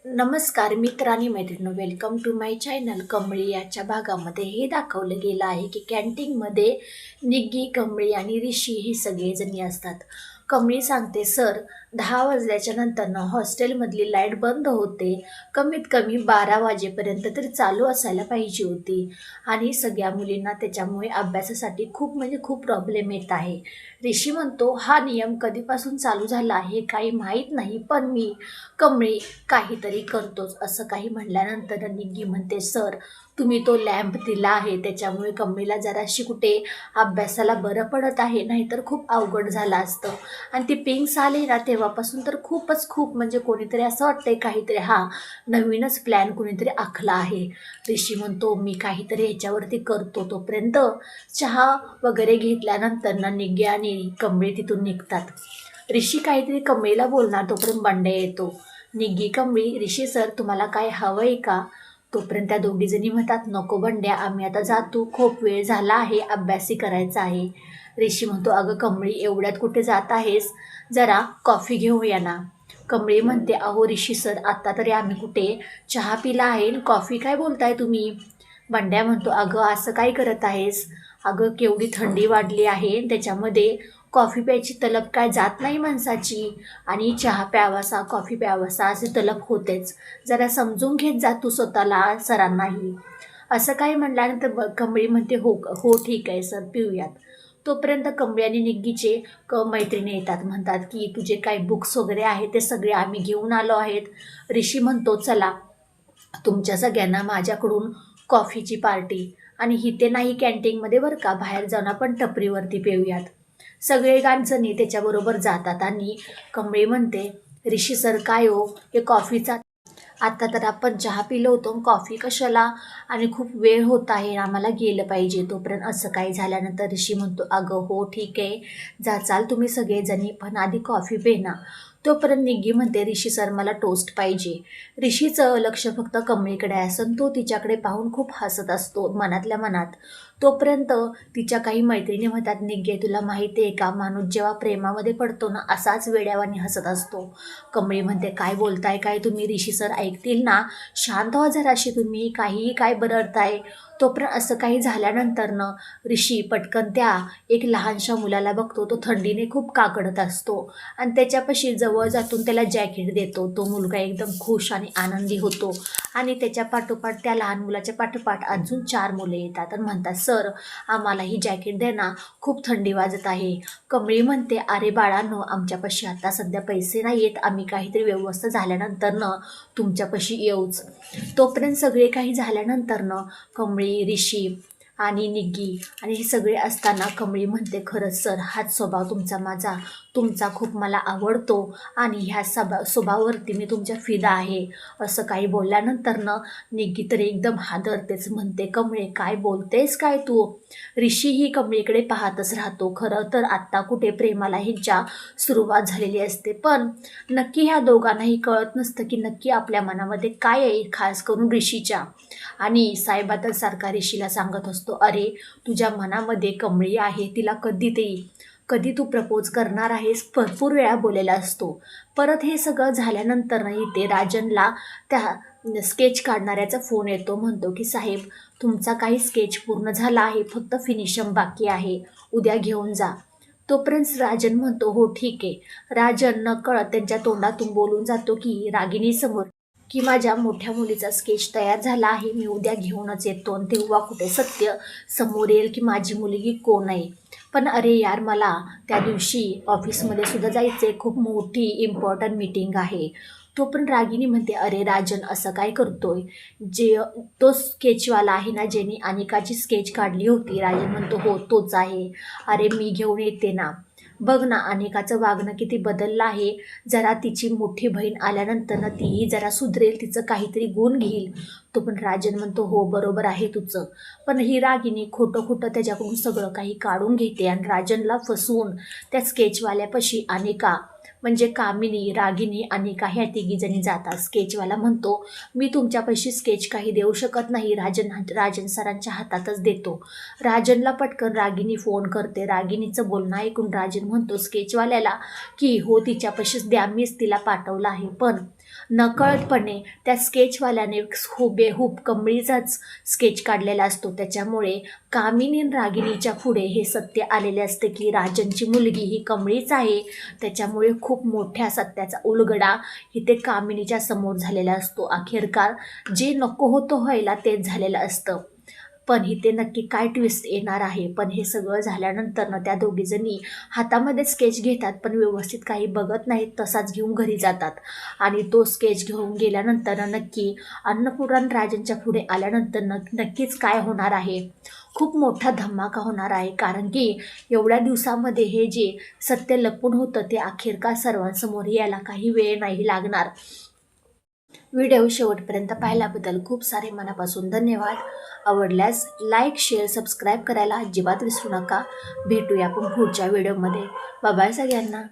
नमस्कार मित्र आणि मैत्रिणी, welcome to my channel. Kamali याच्या भागामध्ये हे दाखवलं गेलं आहे की कॅन्टीनमध्ये निग्गी, कमळी आणि ऋषी हे सगळेजणी असतात. कमळी सांगते, सर 10 वाजल्याच्या नंतरनं हॉस्टेलमधली लाईट बंद होते. कमीत कमी 12 वाजेपर्यंत तरी चालू असायला पाहिजे होती आणि सगळ्या मुलींना त्याच्यामुळे अभ्यासासाठी खूप म्हणजे खूप प्रॉब्लेम येत आहे. ऋषी म्हणतो, हा नियम कधीपासून चालू झाला आहे काही माहीत नाही, पण मी कमळी काहीतरी करतोच असं काही म्हणल्यानंतर निग्गी म्हणते, सर तुम्ही तो लॅम्प दिला आहे त्याच्यामुळे कमळीला जराशी कुठे अभ्यासाला बरं पडत आहे, नाहीतर खूप अवघड झालं असतं. आणि ती पिंक्स आली ना तेव्हापासून तर खूप म्हणजे कोणीतरी असं वाटतंय काहीतरी हा नवीनच प्लॅन कोणीतरी आखला आहे. ऋषी म्हणतो, मी काहीतरी ह्याच्यावरती करतो. तोपर्यंत चहा वगैरे घेतल्यानंतर ना निग्गी आणि कमळी तिथून निघतात. ऋषी काहीतरी कमळीला बोलणार तोपर्यंत बंड्या येतो. निग्गी, कमळी, ऋषी सर तुम्हाला काय हवंय का? तोपर्यंत त्या दोघीजणी म्हणतात, नको बंड्या, आम्ही आता जातो, खूप वेळ झाला आहे, अभ्यासही करायचा आहे. ऋषी म्हणतो, अगं कमळी, एवढ्यात कुठे जात आहेस, जरा कॉफी घेऊया ना. कमळी म्हणते, अहो ऋषी सर, आत्ता तरी आम्ही कुठे चहा पिला आहे, कॉफी काय बोलताय तुम्ही? बंड्या म्हणतो, अगं असं काय करत आहेस? अगं केवढी थंडी वाढली आहे, त्याच्यामध्ये कॉफी प्यायची तलब काय जात नाही माणसाची, आणि चहा प्यावासा कॉफी प्यावासा असे तलब होतेच. जरा समजून घेत जा तू स्वतःला, सरांनाही. असं काही म्हटल्यानंतर कमळी म्हणते, हो हो ठीक आहे सर, पिऊयात. तोपर्यंत कमळी आणि निग्गीचे मैत्रिणी येतात, म्हणतात की तुझे काही बुक्स वगैरे आहेत ते सगळे आम्ही घेऊन आलो आहेत. ऋषी म्हणतो, चला तुमच्या सगळ्यांना माझ्याकडून कॉफीची पार्टी, आणि इथे नाही कॅन्टीनमध्ये बरं का, बाहेर जाऊन आपण टपरीवरती पिऊयात. सगळे जणी त्याच्याबरोबर जातात आणि कमळी म्हणते, ऋषी सर काय हो, हे कॉफीचा आता तर आपण चहा पिलो होतो, कॉफी कशाला, आणि खूप वेळ होत आहे, आम्हाला गेलं पाहिजे. तोपर्यंत असं काही झाल्यानंतर ऋषी म्हणतो, अगं हो ठीक आहे, जा चाल तुम्ही सगळेजणी, पण आधी कॉफी पे ना. तोपर्यंत निग्गी म्हणते, ऋषी सर मला टोस्ट पाहिजे. ऋषीचं लक्ष फक्त कमळीकडे असून तो तिच्याकडे पाहून खूप हसत असतो मनातल्या मनात. तोपर्यंत तिच्या काही मैत्रिणी म्हणतात, निग्गे तुला माहिती आहे का, माणूस जेव्हा प्रेमामध्ये पडतो ना असाच वेड्यावानी हसत असतो. कमळी म्हणते, काय बोलताय काय तुम्ही, ऋषी सर ऐकतील ना, शांत व्हा जराशी तुम्ही, काहीही काय बरडताय. तोपर्यंत असं काही झाल्यानंतरनं ऋषी पटकन त्या एक लहानशा मुलाला बघतो, तो थंडीने खूप काकडत असतो आणि त्याच्यापाशी जवळ जातून त्याला जॅकेट देतो. तो मुलगा एकदम खुश आणि आनंदी होतो आणि त्याच्या पाठोपाठ त्या लहान मुलाच्या पाठोपाठ अजून 4 मुले येतात आणि म्हणतात, सर आम्हाला ही जॅकेट दे ना, खूप थंडी वाजत आहे. कमळी म्हणते, अरे बाळांनो, आमच्यापाशी आता सध्या पैसे नाही आहेत, आम्ही काहीतरी व्यवस्था झाल्यानंतरनं तुमच्यापाशी येऊच. तोपर्यंत सगळे काही झाल्यानंतरनं कमळी, ऋषी आणि निग्गी आणि हे सगळे असताना कमळी म्हणते, खरंच सर हाच स्वभाव तुमचा खूप मला आवडतो आणि ह्या स्वभावावरती मी तुमच्या फिदा आहे. असं काही बोलल्यानंतरनं निग्गी तर एकदम हादरतेच, म्हणते, कमळे काय बोलतेस काय तू? ऋषीही कमळीकडे पाहतच राहतो. खरं तर आत्ता कुठे प्रेमाला ह्यांच्या सुरुवात झालेली असते, पण नक्की ह्या दोघांनाही कळत नसतं की नक्की आपल्या मनामध्ये काय आहे, खास करून ऋषीच्या. आणि साहेबा तर सारखा ऋषीला सांगत असतो, अरे तुझ्या मनामध्ये कमळी आहे, तिला कधी तू प्रपोज करणार आहेस, भरपूर वेळा बोललेला असतो. परत हे सगळं झाल्यानंतर नाही ते राजनला त्या स्केच काढणाऱ्याचा फोन येतो. म्हणतो की साहेब तुमचा काही स्केच पूर्ण झाला आहे, फक्त फिनिशिंग बाकी आहे, उद्या घेऊन जा. तोपर्यंत राजन म्हणतो, हो ठीक आहे. राजन नकळत त्यांच्या तोंडातून बोलून जातो की रागिणीसमोर की माझ्या मोठ्या मुलीचा स्केच तयार झाला आहे, मी उद्या घेऊनच येतो. आणि तेव्हा कुठे सत्य समोर येईल की माझी मुलगी कोण आहे. पण अरे यार, मला त्या दिवशी ऑफिसमध्ये सुद्धा जायचं आहे, खूप मोठी इम्पॉर्टंट मीटिंग आहे. तो पण रागिनी म्हणते, अरे राजन असं काय करतोय, जे तो स्केचवाला आहे ना ज्याने अनिकाची स्केच काढली होती? राजन म्हणतो, हो तोच आहे. अरे मी घेऊन येते ना, बघ ना अनिकाचं वागणं किती बदललं आहे, जरा तिची मोठी बहीण आल्यानंतर ना तीही जरा सुधरेल, तिचं काहीतरी गुण घेईल. तो पण राजन म्हणतो, हो बरोबर आहे तुझं. पण ही रागिनी खोटं त्याच्याकडून सगळं काही काढून घेते आणि राजनला फसवून त्या स्केचवाल्यापाशी अनिका म्हणजे कामिनी, रागिनी, अनिका ह्या तिघीजणी जातात. स्केचवाला म्हणतो, मी तुमच्यापाशी स्केच काही देऊ शकत नाही, राजन सरांच्या हातातच देतो. राजनला पटकन रागिनी फोन करते. रागिनीचं बोलणं ऐकून राजन म्हणतो स्केचवाल्याला की हो तिच्यापाशीच द्या, मीच तिला पाठवलं आहे. पण नकळतपणे त्या स्केचवाल्याने हुबेहूब कमळीचाच स्केच काढलेला असतो. त्याच्यामुळे कामिनी आणि रागिनीच्या पुढे हे सत्य आलेले असते की राजनची मुलगी ही कमळीच आहे. त्याच्यामुळे खूप मोठ्या सत्याचा उलगडा इथे कामिनीच्या समोर झालेला असतो. अखेरकार जे नको होतं व्हायला तेच झालेलं असतं. पण इथे नक्की काय ट्विस्ट येणार आहे. पण हे सगळं झाल्यानंतर त्या दोघीजणी हातामध्ये स्केच घेतात, पण व्यवस्थित काही बघत नाहीत, तसाच घेऊन घरी जातात. आणि तो स्केच घेऊन गेल्यानंतर नक्की अन्नपूर्णा राजांच्या पुढे आल्यानंतर नक्कीच काय होणार आहे. खूप मोठा धमाका होणार आहे, कारण की एवढ्या दिवसामध्ये हे जे सत्य लपून होतं ते अखेरकार सर्वांसमोर यायला काही वेळ नाही लागणार. व्हिडिओ शेवटपर्यंत पाहिल्याबद्दल खूप सारे मनापासून धन्यवाद. आवडल्यास लाईक, शेअर, सबस्क्राईब करायला अजिबात विसरू नका. भेटूया आपण पुढच्या व्हिडिओमध्ये. बाय बाय सगळ्यांना.